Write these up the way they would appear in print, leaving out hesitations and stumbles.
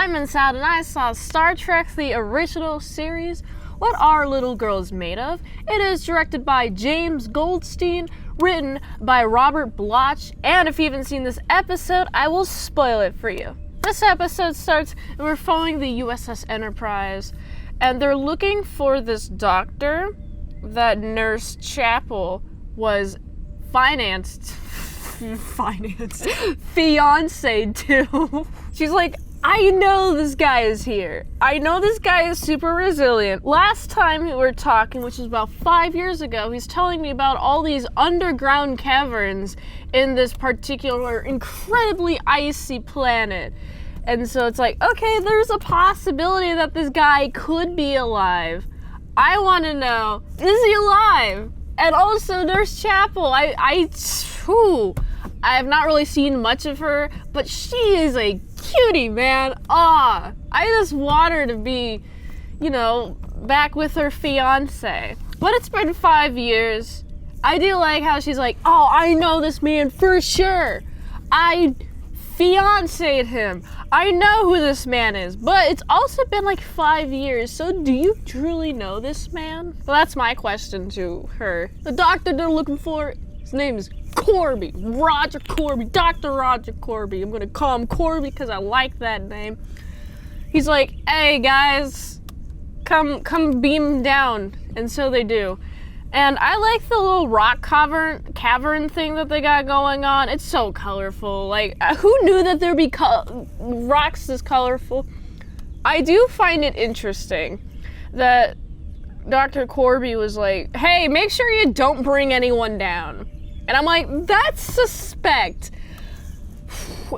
I'm Inside and I saw Star Trek, the original series, What Are Little Girls Made Of? It is directed by James Goldstein, written by Robert Bloch, and if you haven't seen this episode, I will spoil it for you. This episode starts, and we're following the USS Enterprise, and they're looking for this doctor that Nurse Chapel was fiancé to. She's like, I know this guy is here. I know this guy is super resilient. Last time we were talking, which was about 5 years ago, he's telling me about all these underground caverns in this particular incredibly icy planet. And so it's like, okay, there's a possibility that this guy could be alive. I want to know, is he alive? And also Nurse Chapel, I have not really seen much of her, but she is a cutie, man. I just want her to be, back with her fiance. But it's been 5 years. I do like how she's like, oh, I know this man for sure. I fiancé'd him. I know who this man is. But it's also been like 5 years, so do you truly know this man? Well, that's my question to her. The doctor they're looking for, his name is Corby, Roger Corby, Dr. Roger Corby. I'm gonna call him Corby because I like that name. He's like, hey guys, come beam down. And so they do. And I like the little rock cavern thing that they got going on. It's so colorful. Like, who knew that there'd be rocks this colorful? I do find it interesting that Dr. Corby was like, hey, make sure you don't bring anyone down. And I'm like, that's suspect.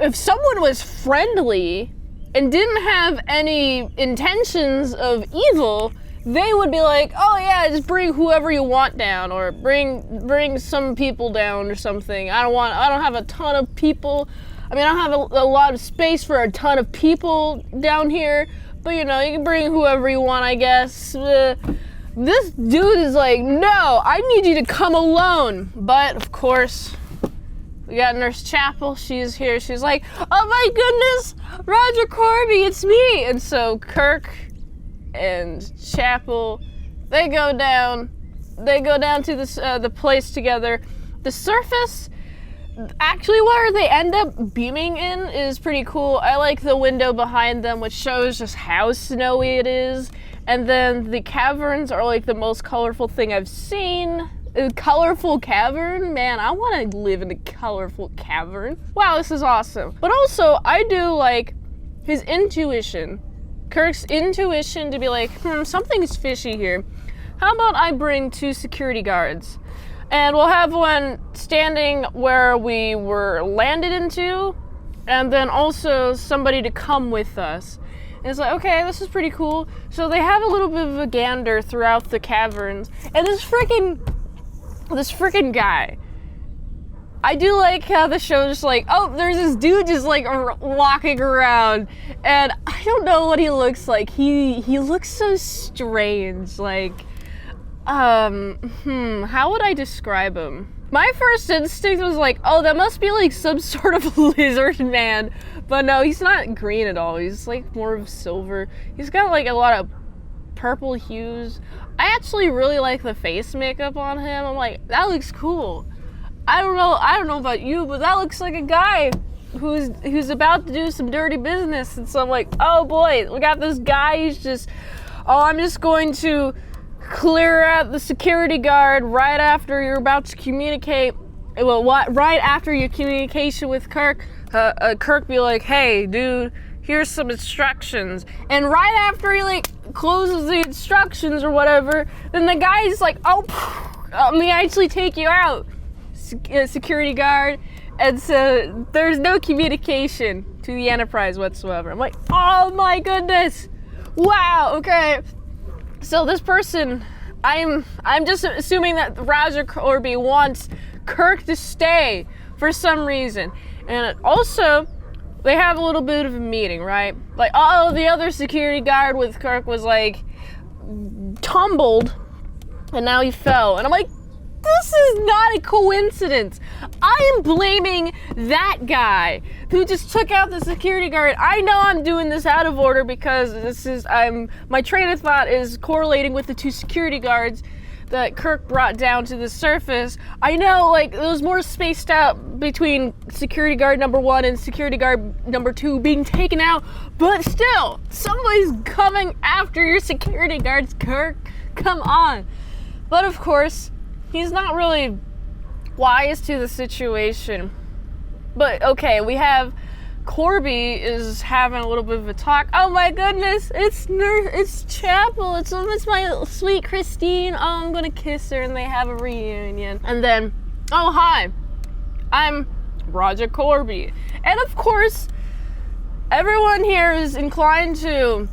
If someone was friendly and didn't have any intentions of evil, they would be like, oh yeah, just bring whoever you want down, or bring some people down or something. I don't have a ton of people. I mean, I don't have a lot of space for a ton of people down here, but you can bring whoever you want, I guess. This dude is like, no, I need you to come alone. But of course, we got Nurse Chapel. She's here. She's like, oh my goodness, Roger Corby, it's me. And so Kirk and Chapel, they go down to the place together. The surface, actually where they end up beaming in is pretty cool. I like the window behind them, which shows just how snowy it is. And then the caverns are like the most colorful thing I've seen. A colorful cavern? Man, I want to live in a colorful cavern. Wow, this is awesome. But also, I do like his intuition. Kirk's intuition to be like, something's fishy here. How about I bring 2 security guards? And we'll have one standing where we were landed into, and then also somebody to come with us. And it's like, okay, this is pretty cool. So they have a little bit of a gander throughout the caverns. And this freaking guy. I do like how the show just like, oh, there's this dude just like walking around. And I don't know what he looks like. He looks so strange. Like, how would I describe him? My first instinct was like, oh, that must be like some sort of lizard man. But no, he's not green at all. He's like more of silver. He's got like a lot of purple hues. I actually really like the face makeup on him. I'm like, that looks cool. I don't know about you, but that looks like a guy who's about to do some dirty business. And so I'm like, oh boy, we got this guy who's just, I'm just going to clear out the security guard right after you're about to communicate. Well, right after your communication with Kirk, Kirk be like, hey, dude, here's some instructions. And right after he like closes the instructions or whatever, then the guy's like, oh, let me actually take you out, security guard. And so there's no communication to the Enterprise whatsoever. I'm like, oh my goodness. Wow, okay. So this person, I'm just assuming that Roger Corby wants Kirk to stay for some reason. And also, they have a little bit of a meeting, right? Like, the other security guard with Kirk was like tumbled and now he fell. And I'm like, this is not a coincidence. I am blaming that guy. who just took out the security guard. I know I'm doing this out of order because my train of thought is correlating with the two security guards that Kirk brought down to the surface. I know, like, there was more spaced out between security guard number 1 and security guard number 2 being taken out, but still, somebody's coming after your security guards, Kirk. Come on. But of course, he's not really wise to the situation. But okay, we have Corby is having a little bit of a talk. Oh my goodness, it's Chapel. It's my sweet Christine. Oh, I'm gonna kiss her, and they have a reunion. And then, oh hi, I'm Roger Corby. And of course, everyone here is inclined to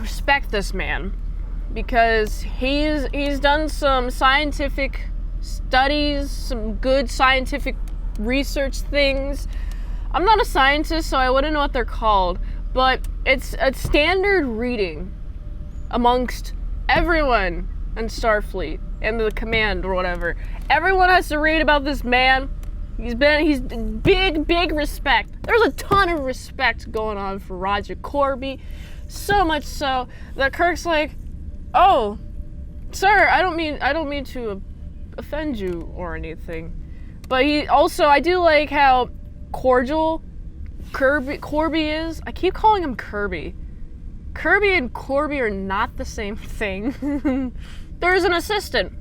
respect this man because he's done some scientific studies, some good scientific research things. I'm not a scientist, so I wouldn't know what they're called, but it's a standard reading amongst everyone in Starfleet and the command or whatever. Everyone has to read about this man. He's big respect. There's a ton of respect going on for Roger Corby, so much so that Kirk's like, "Oh, sir, I don't mean to offend you or anything." But I do like how cordial Corby is. I keep calling him Kirby. Kirby and Corby are not the same thing. There's an assistant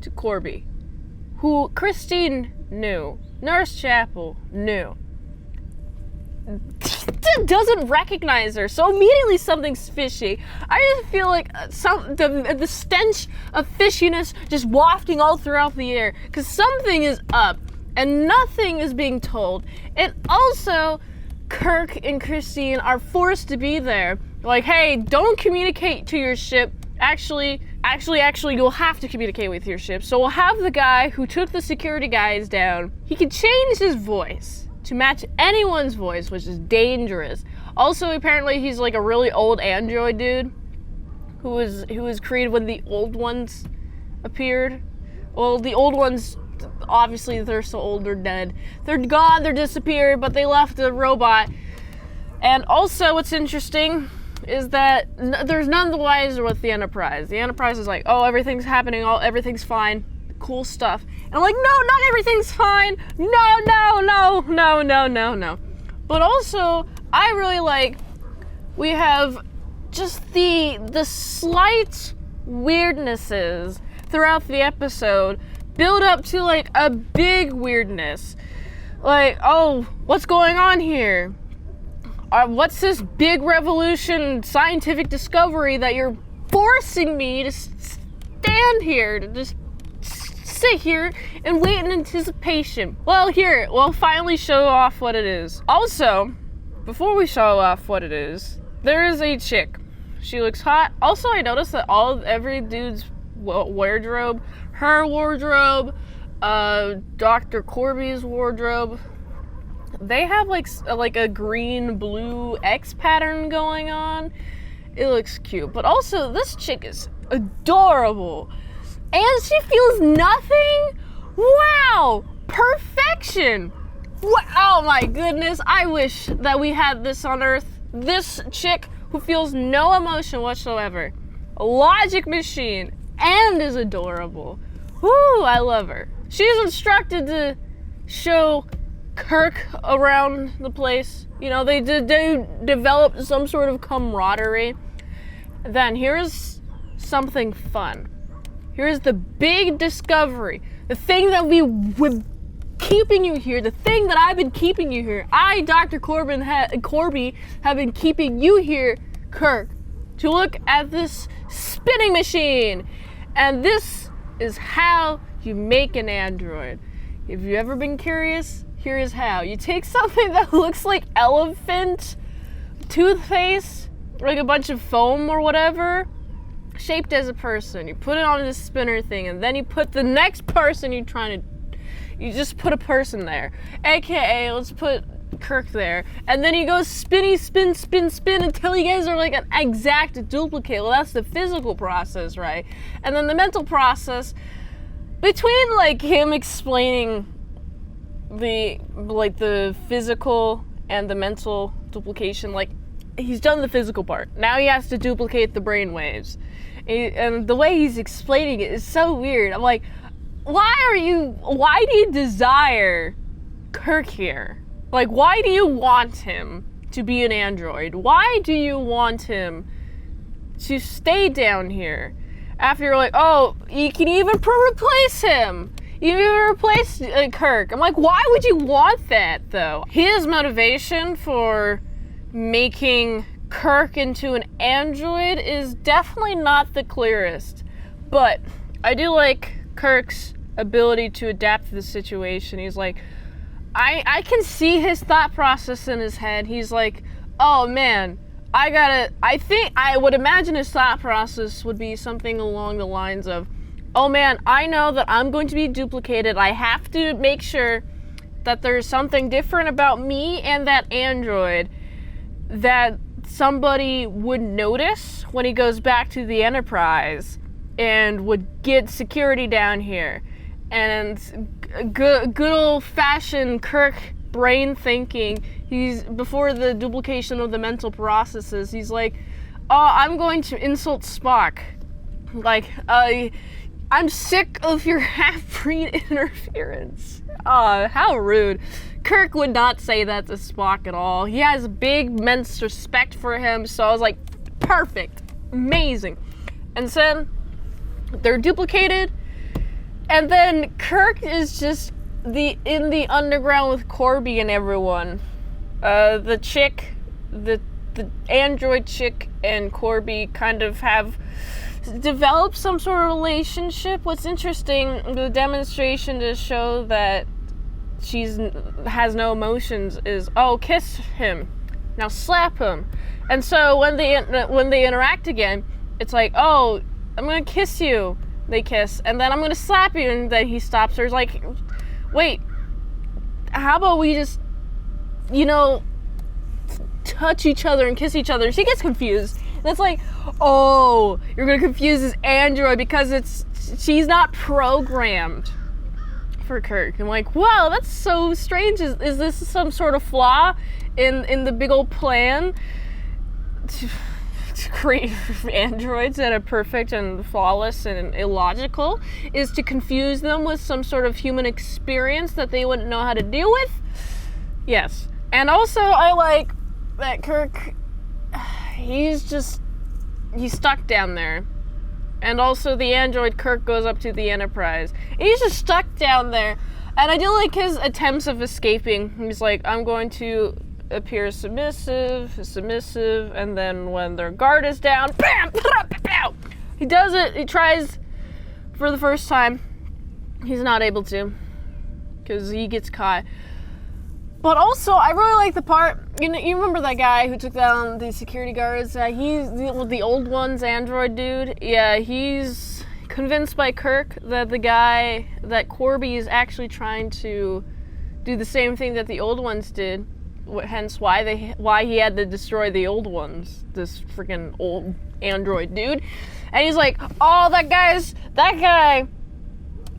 to Corby who Christine knew. Nurse Chapel knew. Doesn't recognize her, so immediately something's fishy. I just feel like the stench of fishiness just wafting all throughout the air, because something is up. And nothing is being told. And also, Kirk and Christine are forced to be there. Like, hey, don't communicate to your ship. Actually, you'll have to communicate with your ship. So we'll have the guy who took the security guys down. He can change his voice to match anyone's voice, which is dangerous. Also, apparently, he's like a really old android dude who was created when the old ones appeared. Well, the old ones, obviously they're so old, they're dead. They're gone, they're disappeared, but they left a robot. And also what's interesting is that there's none the wiser with the Enterprise. The Enterprise is like, oh, everything's happening, everything's fine, cool stuff. And I'm like, no, not everything's fine. No. But also, I really like, we have just the slight weirdnesses throughout the episode build up to like a big weirdness. Like, oh, what's going on here? What's this big revolution, scientific discovery that you're forcing me to stand here, to just sit here and wait in anticipation? Well, here, we'll finally show off what it is. Also, before we show off what it is, there is a chick. She looks hot. Also, I noticed that every dude's wardrobe, her wardrobe, Dr. Corby's wardrobe, they have like a green blue X pattern going on. It looks cute. But also, this chick is adorable. And she feels nothing. Wow, perfection. Oh my goodness, I wish that we had this on Earth. This chick who feels no emotion whatsoever. A logic machine. And is adorable. Woo, I love her. She's instructed to show Kirk around the place. You know, they develop some sort of camaraderie. Then here's something fun. Here's the big discovery. The thing that we're keeping you here. The thing that I've been keeping you here. I, Dr. Corby, have been keeping you here, Kirk, to look at this spinning machine. And this is how you make an android. If you've ever been curious, here is how. You take something that looks like elephant toothpaste, like a bunch of foam or whatever, shaped as a person. You put it on this spinner thing, and then you put the next person you just put a person there. AKA, let's put Kirk there. And then you go spinny, spin until you guys are like an exact duplicate. Well, that's the physical process, right? And then the mental process, between like him explaining the physical and the mental duplication, like, he's done the physical part. Now he has to duplicate the brainwaves. And the way he's explaining it is so weird. I'm like, why do you desire Kirk here? Like, why do you want him to be an android? Why do you want him to stay down here? After you're like, oh, you can even replace him. You can even replace Kirk. I'm like, why would you want that, though? His motivation for making Kirk into an android is definitely not the clearest. But I do like Kirk's ability to adapt to the situation. He's like, I can see his thought process in his head. He's like, oh man, I would imagine his thought process would be something along the lines of, oh man, I know that I'm going to be duplicated. I have to make sure that there's something different about me and that android that somebody would notice when he goes back to the Enterprise and would get security down here. And good old-fashioned Kirk brain thinking, before the duplication of the mental processes, he's like, oh, I'm going to insult Spock. Like, I'm sick of your half-breed interference. How rude. Kirk would not say that to Spock at all. He has big, immense respect for him, so I was like, perfect, amazing. And then they're duplicated, and then Kirk is just in the underground with Corby and everyone. The android chick and Corby kind of have developed some sort of relationship. What's interesting, the demonstration to show that has no emotions is, oh, kiss him, now slap him. And so when they interact again, it's like, oh, I'm gonna kiss you. They kiss, and then I'm gonna slap you, and then he stops her. It's like, wait, how about we just, touch each other and kiss each other? She gets confused. And it's like, oh, you're gonna confuse this android because she's not programmed for Kirk. I'm like, wow, that's so strange. Is this some sort of flaw in the big old plan to create androids that are perfect and flawless and illogical? Is to confuse them with some sort of human experience that they wouldn't know how to deal with? Yes. And also, I like that Kirk, he's stuck down there. And also the android Kirk goes up to the Enterprise. And he's just stuck down there. And I do like his attempts of escaping. He's like, I'm going to appear submissive, and then when their guard is down, bam! He does it. He tries for the first time. He's not able to, because he gets caught. But also, I really like the part, you remember that guy who took down the security guards? He's the old one's android dude. Yeah, he's convinced by Kirk that Corby is actually trying to do the same thing that the old ones did. Hence why he had to destroy the old ones, this freaking old android dude. And he's like, oh,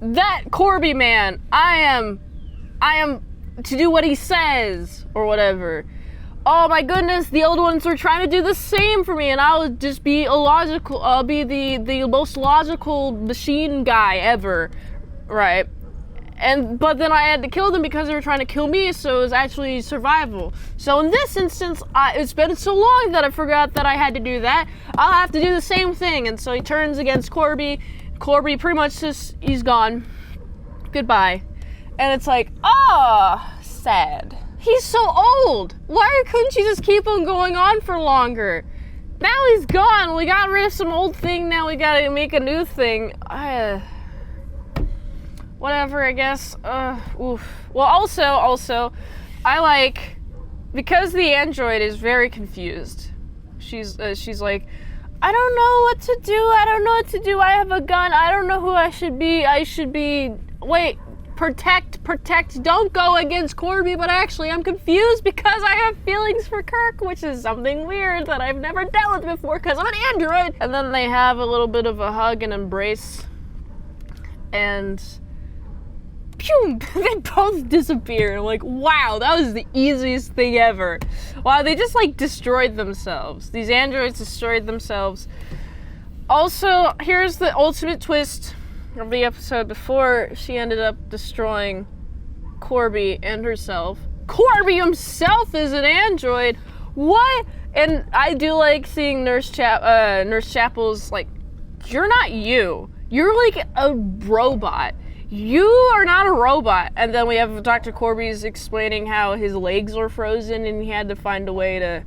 that Corby man, I am to do what he says, or whatever. Oh my goodness, the old ones are trying to do the same for me, and I'll just be illogical. I'll be the most logical machine guy ever, right? But then I had to kill them because they were trying to kill me, so it was actually survival. So in this instance, it's been so long that I forgot that I had to do that. I'll have to do the same thing. And so he turns against Corby. Corby pretty much just, he's gone. Goodbye. And it's like, sad. He's so old. Why couldn't you just keep him going on for longer? Now he's gone. We got rid of some old thing. Now we gotta make a new thing. Whatever, I guess. Oof. Well, also, I like, because the android is very confused. She's like, I don't know what to do. I have a gun. I don't know who I should be. Wait, protect. Don't go against Corby, but actually I'm confused because I have feelings for Kirk, which is something weird that I've never dealt with before because I'm an android. And then they have a little bit of a hug and embrace. And pew, they both disappear. I'm like, wow, that was the easiest thing ever. Wow, they just like destroyed themselves. These androids destroyed themselves. Also, here's the ultimate twist of the episode before she ended up destroying Corby and herself. Corby himself is an android. What? And I do like seeing Nurse Chapel's like, you're not you. You're like a robot. You are not a robot. And then we have Dr. Corby's explaining how his legs were frozen and he had to find a way to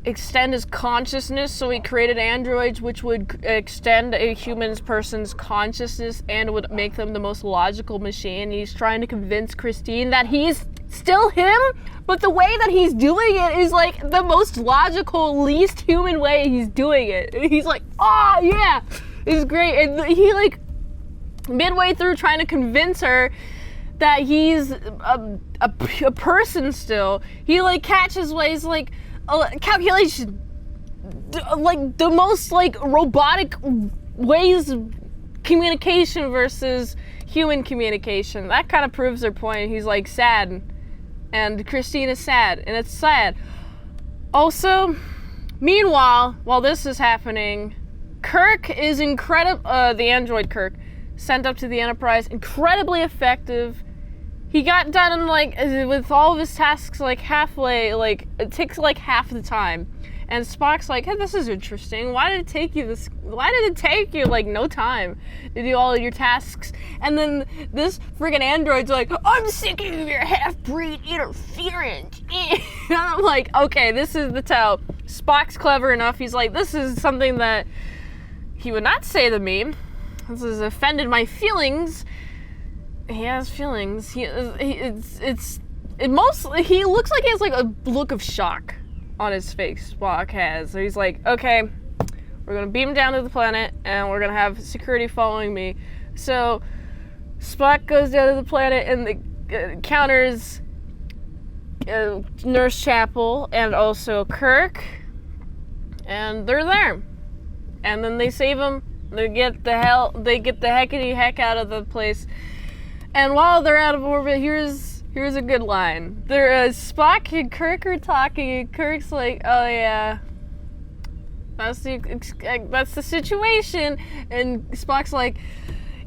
extend his consciousness, so he created androids which would extend a person's consciousness and would make them the most logical machine. He's trying to convince Christine that he's still him, but the way that he's doing it is like the most logical, least human way he's doing it. And he's like, oh yeah, it's great. And he like, midway through trying to convince her that he's a person still, he like catches ways like, calculation, like the most like robotic ways of communication versus human communication. That kind of proves their point. He's like sad, and Christine is sad, and it's sad. Also, meanwhile, while this is happening, Kirk is incredible. The android Kirk, sent up to the Enterprise, incredibly effective. He got done in like, with all of his tasks like halfway, like it takes like half the time. And Spock's like, hey, this is interesting. Why did it take you like no time to do all of your tasks? And then this friggin' android's like, I'm sick of your half-breed interference. And I'm like, okay, this is the tell. Spock's clever enough. He's like, this is something that he would not say to me. This has offended my feelings. He has feelings. He looks like he has like a look of shock on his face. Spock has. So he's like, okay, we're gonna beam down to the planet and we're gonna have security following me. So Spock goes down to the planet and encounters Nurse Chapel and also Kirk, and they're there. And then they save him. They get the heckity heck out of the place. And while they're out of orbit, here's a good line. Spock and Kirk are talking, and Kirk's like, "Oh yeah, that's the situation." And Spock's like,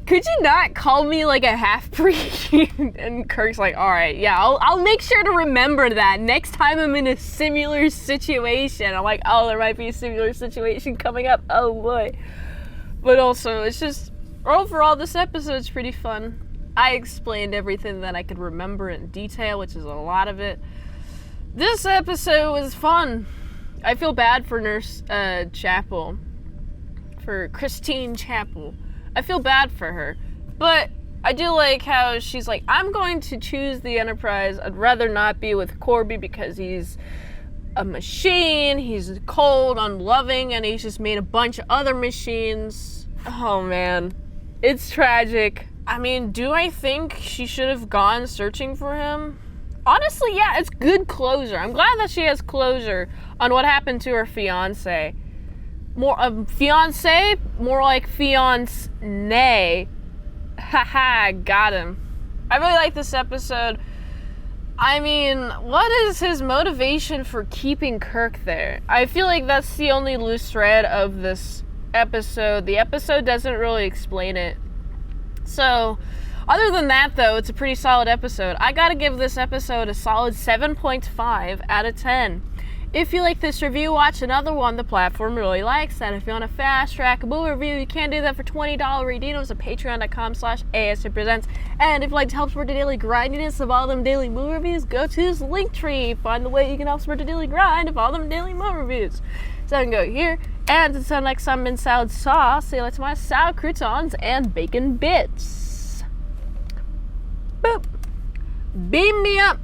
"Could you not call me like a half-breed?" And Kirk's like, "All right, yeah, I'll make sure to remember that next time I'm in a similar situation." I'm like, "Oh, there might be a similar situation coming up. Oh boy." But also, it's just overall, this episode's pretty fun. I explained everything that I could remember in detail, which is a lot of it. This episode was fun. I feel bad for Nurse Chapel, for Christine Chapel. I feel bad for her. But I do like how she's like, I'm going to choose the Enterprise. I'd rather not be with Corby because he's a machine, he's cold, unloving, and he's just made a bunch of other machines. Oh man, it's tragic. I mean, do I think she should have gone searching for him? Honestly, yeah, it's good closure. I'm glad that she has closure on what happened to her fiance. More like fiance. Haha, got him. I really like this episode. I mean, what is his motivation for keeping Kirk there? I feel like that's the only loose thread of this episode. The episode doesn't really explain it. So, other than that, though, it's a pretty solid episode. I gotta give this episode a solid 7.5 out of 10. If you like this review, watch another one. The platform really likes that. If you want a fast track movie review, you can do that for $20 redeems at patreon.com/ASEPresents. And if you'd like to help support the daily grindiness of all them daily movie reviews, go to this link tree. Find the way you can help support the daily grind of all them daily movie reviews. So I can go here, and to sound like some mint salad sauce, say like to my sour croutons and bacon bits. Boop. Beam me up.